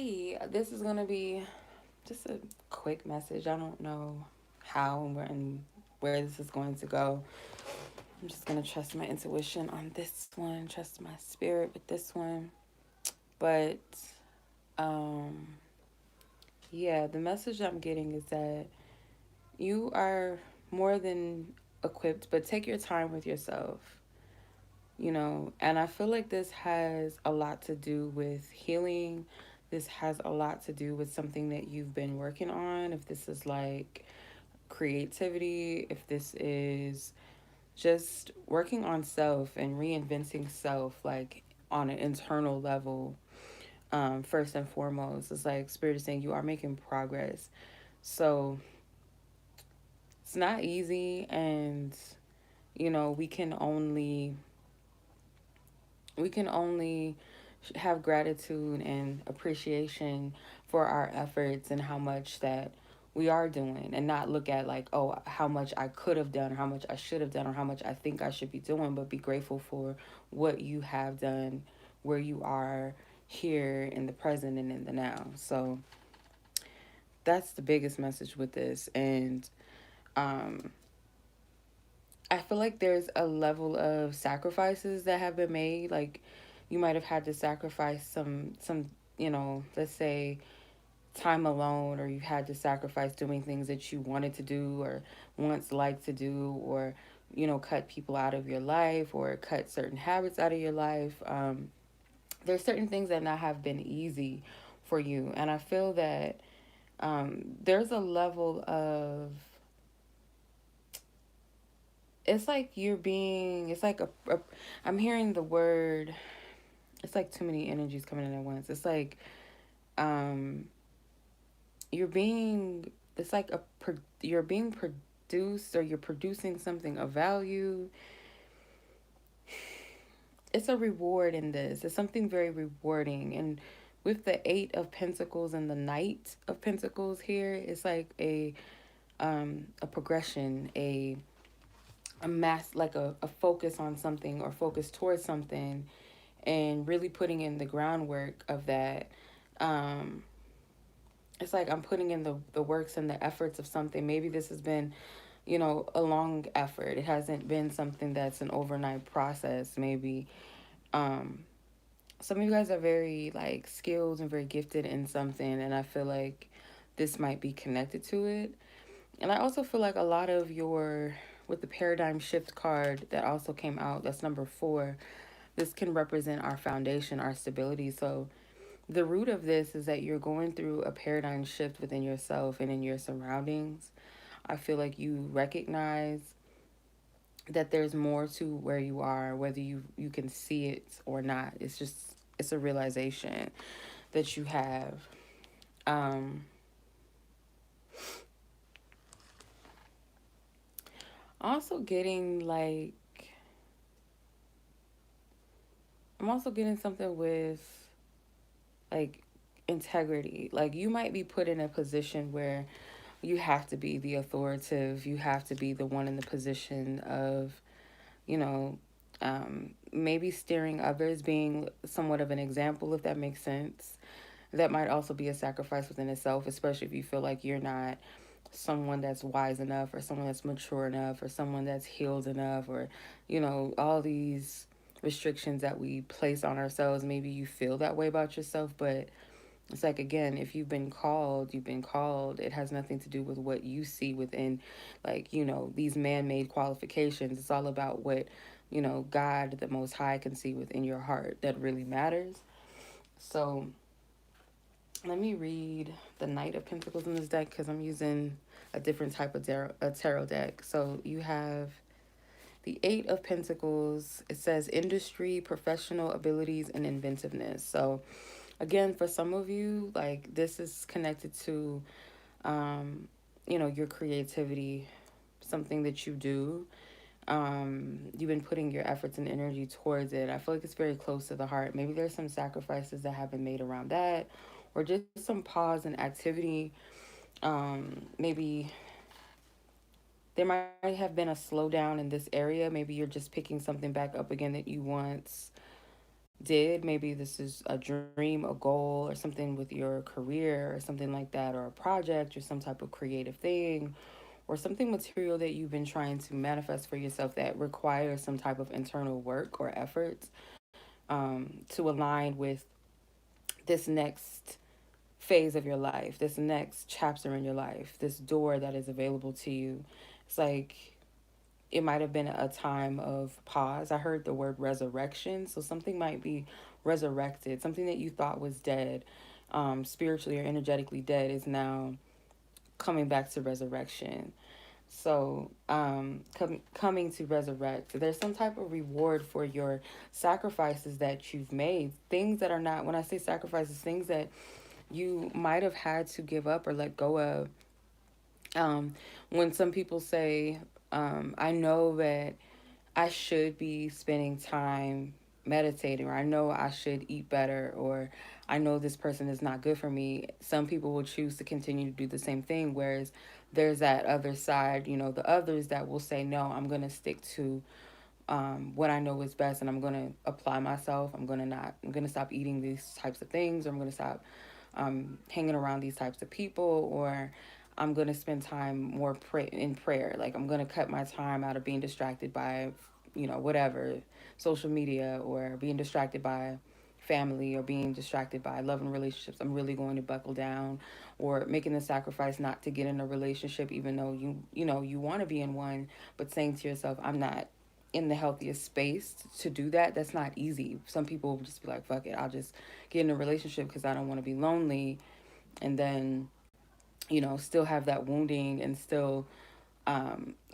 Hi, this is gonna be just a quick message. I don't know how and where this is going to go. I'm just gonna trust my intuition on this one, trust my spirit with this one. But um yeah, the message I'm getting is that you are more than equipped, but take your time with yourself. And I feel like this has a lot to do with healing. This has a lot to do with something that you've been working on. If this is like creativity, if this is just working on self and reinventing self, like on an internal level, first and foremost, it's like Spirit is saying you are making progress. So it's not easy, and we can only have gratitude and appreciation for our efforts and how much that we are doing, and not look at like, oh, how much I could have done or how much I should have done or how much I think I should be doing, but be grateful for what you have done, where you are here in the present and in the now. So that's the biggest message with this. And um I feel like there's a level of sacrifices that have been made. Like, you might have had to sacrifice some, let's say time alone, or you had to sacrifice doing things that you wanted to do or once liked to do, or cut people out of your life or cut certain habits out of your life. There's certain things that not have been easy for you, and I feel that there's a level of, it's like you're being, it's like I'm hearing the word, it's like too many energies coming in at once. It's like um you're being, it's like you're being produced, or you're producing something of value. It's a reward in this. It's something very rewarding. And with the 8 of Pentacles and the Knight of Pentacles here, it's like a progression, a mass, like a focus on something or focus towards something, and really putting in the groundwork of that. um it's like I'm putting in the works and the efforts of something. Maybe this has been, a long effort. It hasn't been something that's an overnight process. Maybe um some of you guys are very like skilled and very gifted in something, and I feel like this might be connected to it. And I also feel like a lot of your, with the paradigm shift card that also came out, that's number 4, this can represent our foundation, our stability. So the root of this is that you're going through a paradigm shift within yourself and in your surroundings. I feel like you recognize that there's more to where you are, whether you can see it or not. It's a realization that you have. Um also getting like, I'm also getting something with like integrity. Like, you might be put in a position where you have to be the authoritative, you have to be the one in the position of, you know, maybe steering others, being somewhat of an example, if that makes sense. That might also be a sacrifice within itself, especially if you feel like you're not someone that's wise enough, or someone that's mature enough, or someone that's healed enough, or, all these restrictions that we place on ourselves. Maybe you feel that way about yourself, but it's like, again, if you've been called, you've been called. It has nothing to do with what you see within, like, these man made qualifications. It's all about what, God, the Most High, can see within your heart that really matters. So let me read the Knight of Pentacles in this deck, because I'm using a different type of tarot deck. So you have the 8 of Pentacles. It says industry, professional abilities, and inventiveness. So again, for some of you, like, this is connected to your creativity, something that you do. You've been putting your efforts and energy towards it. I feel like it's very close to the heart. Maybe there's some sacrifices that have been made around that, or just some pause in activity. Maybe there might have been a slowdown in this area. Maybe you're just picking something back up again that you once did. Maybe this is a dream, a goal, or something with your career, or something like that, or a project, or some type of creative thing, or something material that you've been trying to manifest for yourself that requires some type of internal work or efforts, to align with this next phase of your life, this next chapter in your life, this door that is available to you. It's like it might have been a time of pause. I heard the word resurrection. So something might be resurrected. Something that you thought was dead, spiritually or energetically dead, is now coming back to resurrection. So, coming to resurrect, there's some type of reward for your sacrifices that you've made. Things that are not, when I say sacrifices, things that you might have had to give up or let go of. Um, when some people say, I know that I should be spending time meditating, or I know I should eat better, or I know this person is not good for me, some people will choose to continue to do the same thing. Whereas there's that other side, the others that will say, no, I'm going to stick to what I know is best, and I'm going to apply myself. I'm going to stop eating these types of things, or I'm going to stop hanging around these types of people, or I'm going to spend time more in prayer. Like, I'm going to cut my time out of being distracted by, whatever, social media, or being distracted by family, or being distracted by love and relationships. I'm really going to buckle down, or making the sacrifice not to get in a relationship, even though you want to be in one, but saying to yourself, I'm not in the healthiest space to do that. That's not easy. Some people will just be like, fuck it, I'll just get in a relationship because I don't want to be lonely. And then, still have that wounding, and still,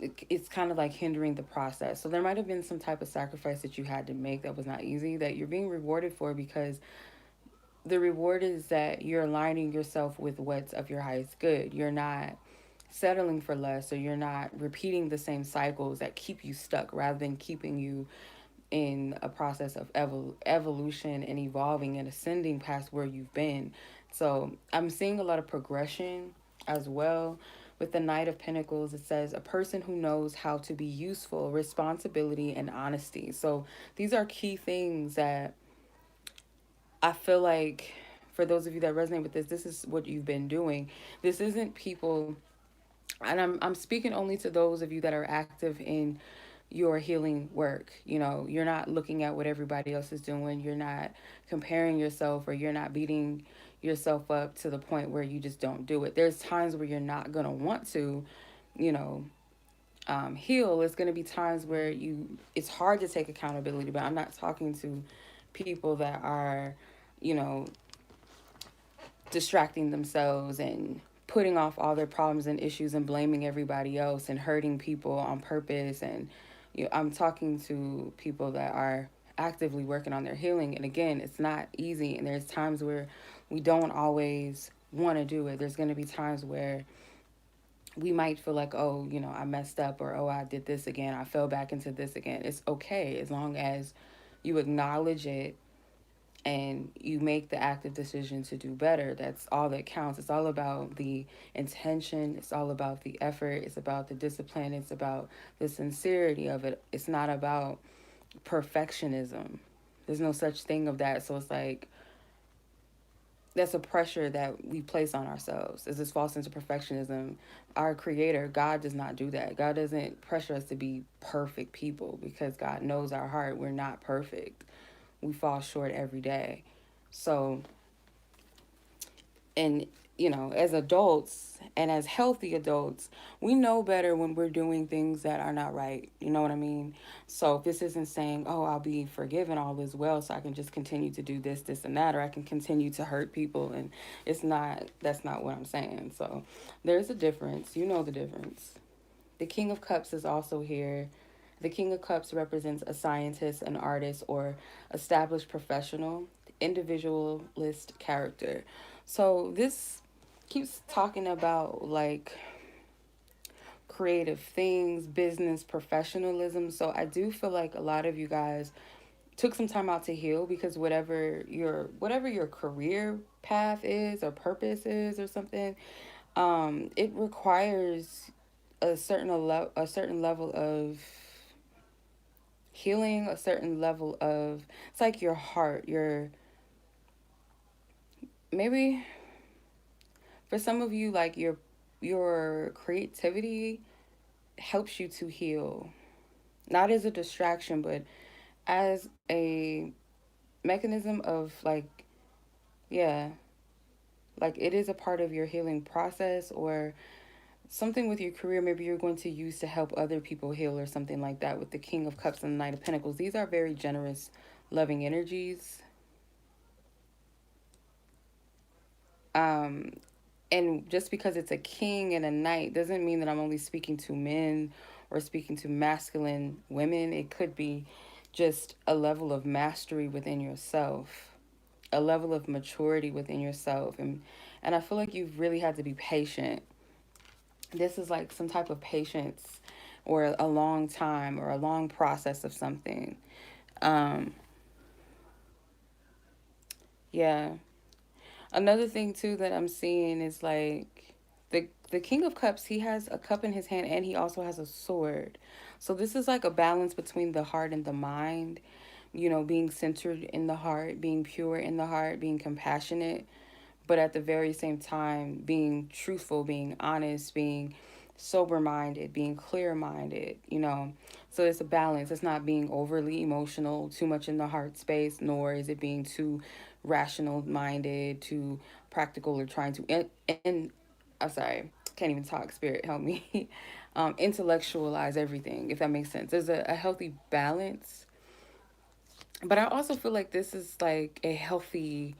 it's kind of like hindering the process. So there might have been some type of sacrifice that you had to make that was not easy, that you're being rewarded for, because the reward is that you're aligning yourself with what's of your highest good. You're not settling for less, or you're not repeating the same cycles that keep you stuck, rather than keeping you in a process of evolution and evolving and ascending past where you've been. So I'm seeing a lot of progression as well. With the Knight of Pentacles, it says a person who knows how to be useful, responsibility, and honesty. So these are key things that I feel like, for those of you that resonate with this is what you've been doing. This isn't people, and I'm speaking only to those of you that are active in your healing work. You're not looking at what everybody else is doing. You're not comparing yourself, or you're not beating yourself up to the point where you just don't do it. There's times where you're not going to want to, you know, heal. It's going to be times where it's hard to take accountability, but I'm not talking to people that are, you know, distracting themselves and putting off all their problems and issues and blaming everybody else and hurting people on purpose. And I'm talking to people that are actively working on their healing. And again, it's not easy, and there's times where we don't always want to do it. There's going to be times where we might feel like, oh, I messed up, or oh, I did this again, I fell back into this again. It's okay, as long as you acknowledge it and you make the active decision to do better. That's all that counts. It's all about the intention, it's all about the effort, it's about the discipline, it's about the sincerity of it. It's not about perfectionism. There's no such thing of that. So it's like, that's a pressure that we place on ourselves, is this false sense of perfectionism. Our creator, God, does not do that. God doesn't pressure us to be perfect people, because God knows our heart. We're not perfect. We fall short every day. So, and as adults, and as healthy adults, we know better when we're doing things that are not right. You know what I mean? So this isn't saying, oh, I'll be forgiven, all is well, so I can just continue to do this and that, or I can continue to hurt people. And that's not what I'm saying. So there's a difference. You know the difference. The King of Cups is also here. The King of Cups represents a scientist, an artist, or established professional, individualist character. So this keeps talking about like creative things, business, professionalism. So I do feel like a lot of you guys took some time out to heal, because whatever your career path is, or purpose is, or something, it requires a certain level of healing a certain level of, it's like your heart, your, maybe for some of you, like your creativity helps you to heal, not as a distraction, but as a mechanism of like, yeah, like it is a part of your healing process, or something with your career maybe you're going to use to help other people heal, or something like that, with the King of Cups and the Knight of Pentacles. These are very generous, loving energies. um and just because it's a king and a knight doesn't mean that I'm only speaking to men or speaking to masculine women. It could be just a level of mastery within yourself, a level of maturity within yourself. And I feel like you've really had to be patient. This is like some type of patience, or a long time, or a long process of something. um yeah. Another thing too that I'm seeing is like the King of Cups, he has a cup in his hand and he also has a sword. So this is like a balance between the heart and the mind, being centered in the heart, being pure in the heart, being compassionate, but at the very same time being truthful, being honest, being sober minded, being clear minded. So it's a balance. It's not being overly emotional, too much in the heart space, nor is it being too rational minded, too practical, or trying to I'm sorry, can't even talk, spirit help me. Intellectualize everything, if that makes sense. There's a healthy balance, but I also feel like this is like a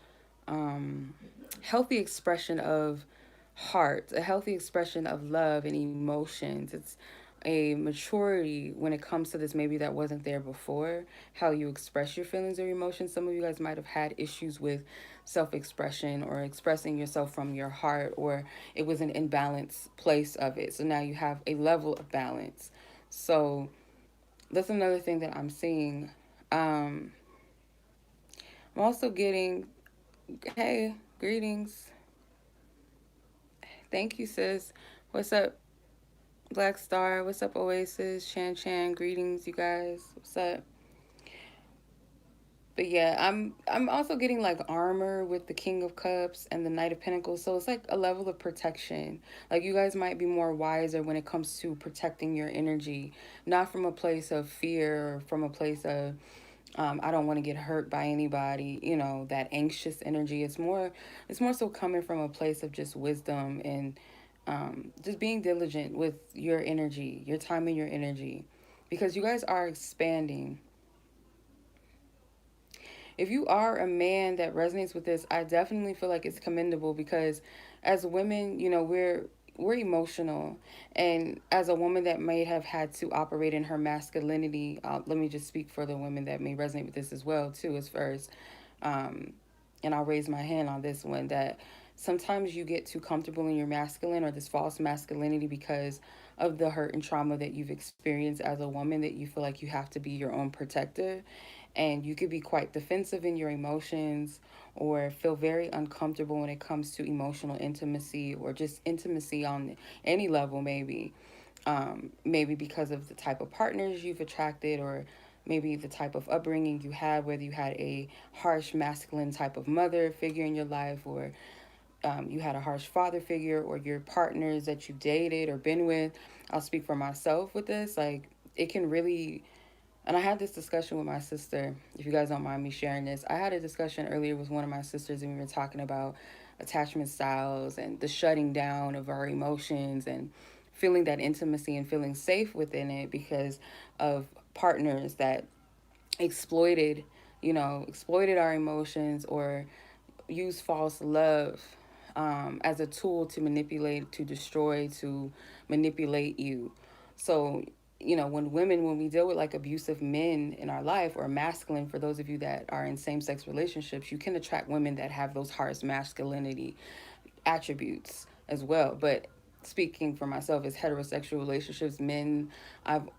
um healthy expression of heart, a healthy expression of love and emotions. It's a maturity when it comes to this, maybe that wasn't there before, how you express your feelings or emotions. Some of you guys might have had issues with self-expression or expressing yourself from your heart, or it was an imbalanced place of it. So now you have a level of balance. So that's another thing that I'm seeing. um I'm also getting, hey, greetings. Thank you, sis. What's up, Black Star? What's up, Oasis? Chan Chan, greetings, you guys. What's up? But yeah, I'm also getting like armor with the King of Cups and the Knight of Pentacles. So it's like a level of protection. Like you guys might be more wiser when it comes to protecting your energy, not from a place of fear or from a place of I don't want to get hurt by anybody, that anxious energy. It's more so coming from a place of just wisdom and just being diligent with your energy, your time and your energy, because you guys are expanding. If you are a man that resonates with this, I definitely feel like it's commendable, because as women, we're emotional. And as a woman that may have had to operate in her masculinity, let me just speak for the women that may resonate with this as well too, as first. um, and I'll raise my hand on this one, that sometimes you get too comfortable in your masculine, or this false masculinity, because of the hurt and trauma that you've experienced as a woman, that you feel like you have to be your own protector, and you could be quite defensive in your emotions, or feel very uncomfortable when it comes to emotional intimacy, or just intimacy on any level, maybe. Maybe because of the type of partners you've attracted, or maybe the type of upbringing you had, whether you had a harsh masculine type of mother figure in your life, or you had a harsh father figure, or your partners that you dated or been with. I'll speak for myself with this. Like, it can really, and I had this discussion with my sister, if you guys don't mind me sharing this. I had a discussion earlier with one of my sisters, and we were talking about attachment styles and the shutting down of our emotions, and feeling that intimacy and feeling safe within it, because of partners that exploited, exploited our emotions, or use false love as a tool to manipulate, to destroy, to manipulate you. So, when we deal with like abusive men in our life, or masculine, for those of you that are in same sex relationships, you can attract women that have those harsh masculinity attributes as well. But speaking for myself, as heterosexual relationships, men, I've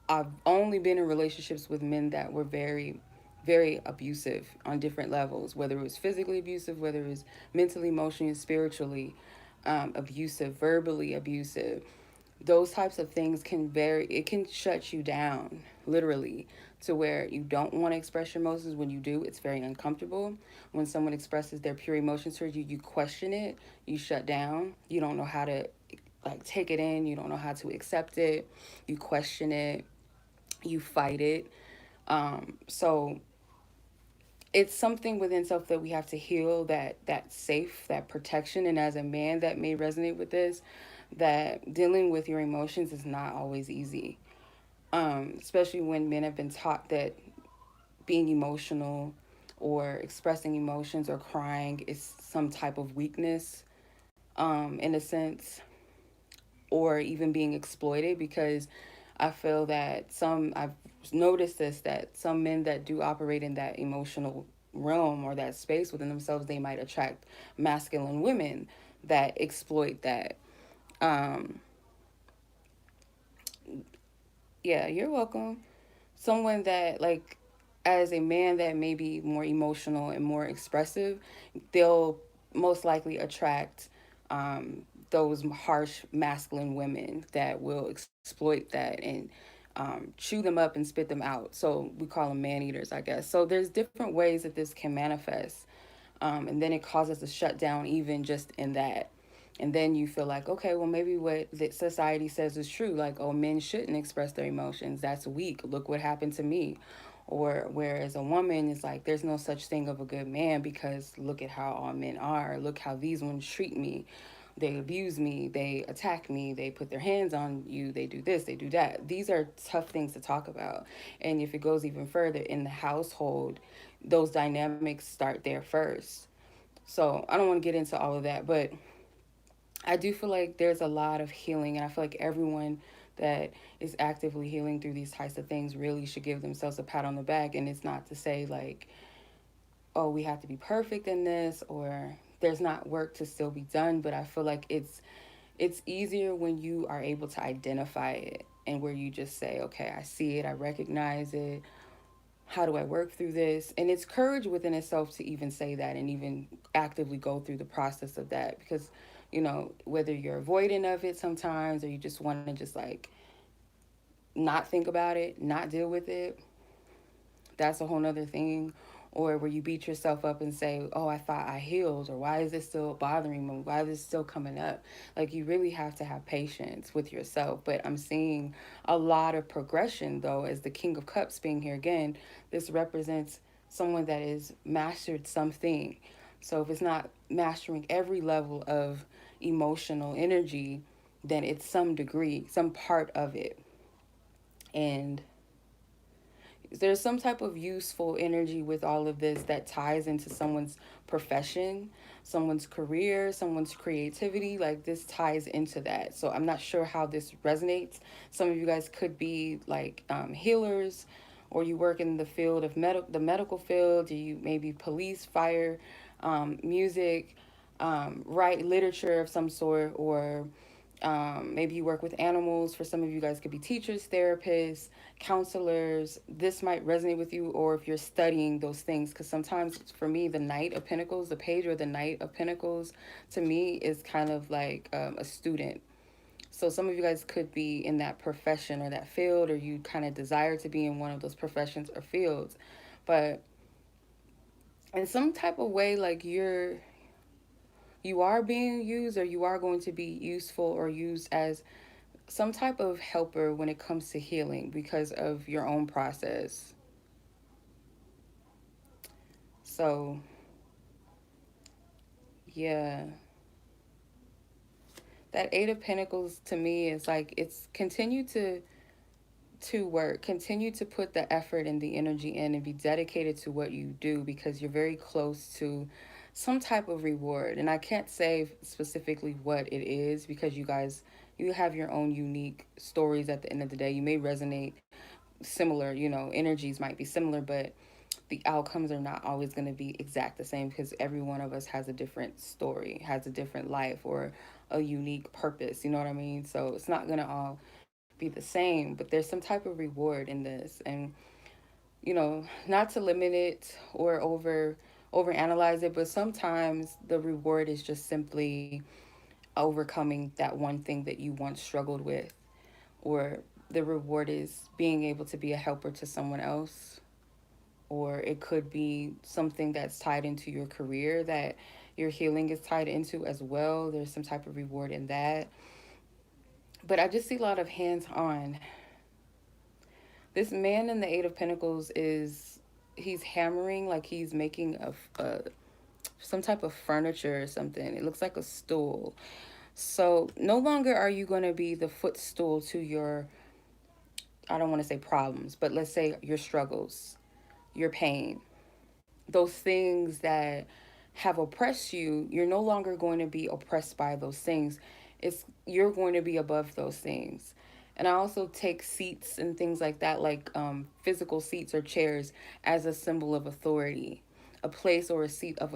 I've only been in relationships with men that were very, very abusive on different levels, whether it was physically abusive, whether it was mentally, emotionally, spiritually abusive, verbally abusive. Those types of things can it can shut you down, literally. to where you don't want to express your emotions. When you do, it's very uncomfortable. When someone expresses their pure emotions towards you, you question it, you shut down, you don't know how to like take it in, you don't know how to accept it, you question it, you fight it. So it's something within self that we have to heal, that safe, that protection. And as a man that may resonate with this, that dealing with your emotions is not always easy, especially when men have been taught that being emotional or expressing emotions or crying is some type of weakness, in a sense, or even being exploited. Because I feel that I've noticed this, that some men that do operate in that emotional realm or that space within themselves, they might attract masculine women that exploit that. Um, yeah, you're welcome. Someone that, like, as a man that may be more emotional and more expressive, they'll most likely attract those harsh masculine women that will exploit that and chew them up and spit them out. So we call them man eaters, I guess. So there's different ways that this can manifest, and then it causes a shutdown even just in that. And then you feel like, okay, well, maybe what the society says is true. Like, oh, men shouldn't express their emotions. That's weak. Look what happened to me. Or whereas a woman is like, there's no such thing of a good man because look at how all men are. Look how these ones treat me. They abuse me. They attack me. They put their hands on you. They do this. They do that. These are tough things to talk about. And if it goes even further in the household, those dynamics start there first. So I don't want to get into all of that, but I do feel like there's a lot of healing, and I feel like everyone that is actively healing through these types of things really should give themselves a pat on the back. And it's not to say like, oh, we have to be perfect in this, or there's not work to still be done. But I feel like it's easier when you are able to identify it and where you just say, okay, I see it, I recognize it. How do I work through this? And it's courage within itself to even say that and even actively go through the process of that. Because, whether you're avoidant of it sometimes or you just want to just like not think about it, not deal with it, that's a whole nother thing. Or where you beat yourself up and say, oh, I thought I healed, or why is this still bothering me? Why is this still coming up? Like, you really have to have patience with yourself. But I'm seeing a lot of progression, though, as the King of Cups being here again. This represents someone that has mastered something. So if it's not mastering every level of emotional energy, then it's some degree, some part of it. And there's some type of useful energy with all of this that ties into someone's profession, someone's career, someone's creativity. Like, this ties into that. So I'm not sure how this resonates. Some of you guys could be like healers, or you work in the field of the medical field. You maybe police, fire, music, write literature of some sort, or maybe you work with animals. For some of you guys, could be teachers, therapists, counselors. This might resonate with you, or if you're studying those things. Because sometimes for me, the Knight of Pentacles, the page or the Knight of Pentacles, to me is kind of like a student. So some of you guys could be in that profession or that field, or you kind of desire to be in one of those professions or fields. But in some type of way, like you are being used, or you are going to be useful or used as some type of helper when it comes to healing because of your own process. So, yeah, that Eight of Pentacles to me is like, it's continue to work, continue to put the effort and the energy in and be dedicated to what you do, because you're very close to some type of reward. And I can't say specifically what it is, because you have your own unique stories. At the end of the day, you may resonate similar, energies might be similar, but the outcomes are not always going to be exact the same, because every one of us has a different story, has a different life, or a unique purpose. You know what I mean? So it's not going to all be the same, but there's some type of reward in this. And not to limit it or over analyze it, but sometimes the reward is just simply overcoming that one thing that you once struggled with, or the reward is being able to be a helper to someone else, or it could be something that's tied into your career that your healing is tied into as well. There's some type of reward in that. But I just see a lot of hands on. This man in the Eight of Pentacles he's hammering, like he's making a some type of furniture or something. It looks like a stool. So no longer are you going to be the footstool to your, I don't want to say problems, but let's say your struggles, your pain, those things that have oppressed you. You're no longer going to be oppressed by those things. You're going to be above those things. And I also take seats and things like that, like physical seats or chairs, as a symbol of authority, a place or a seat of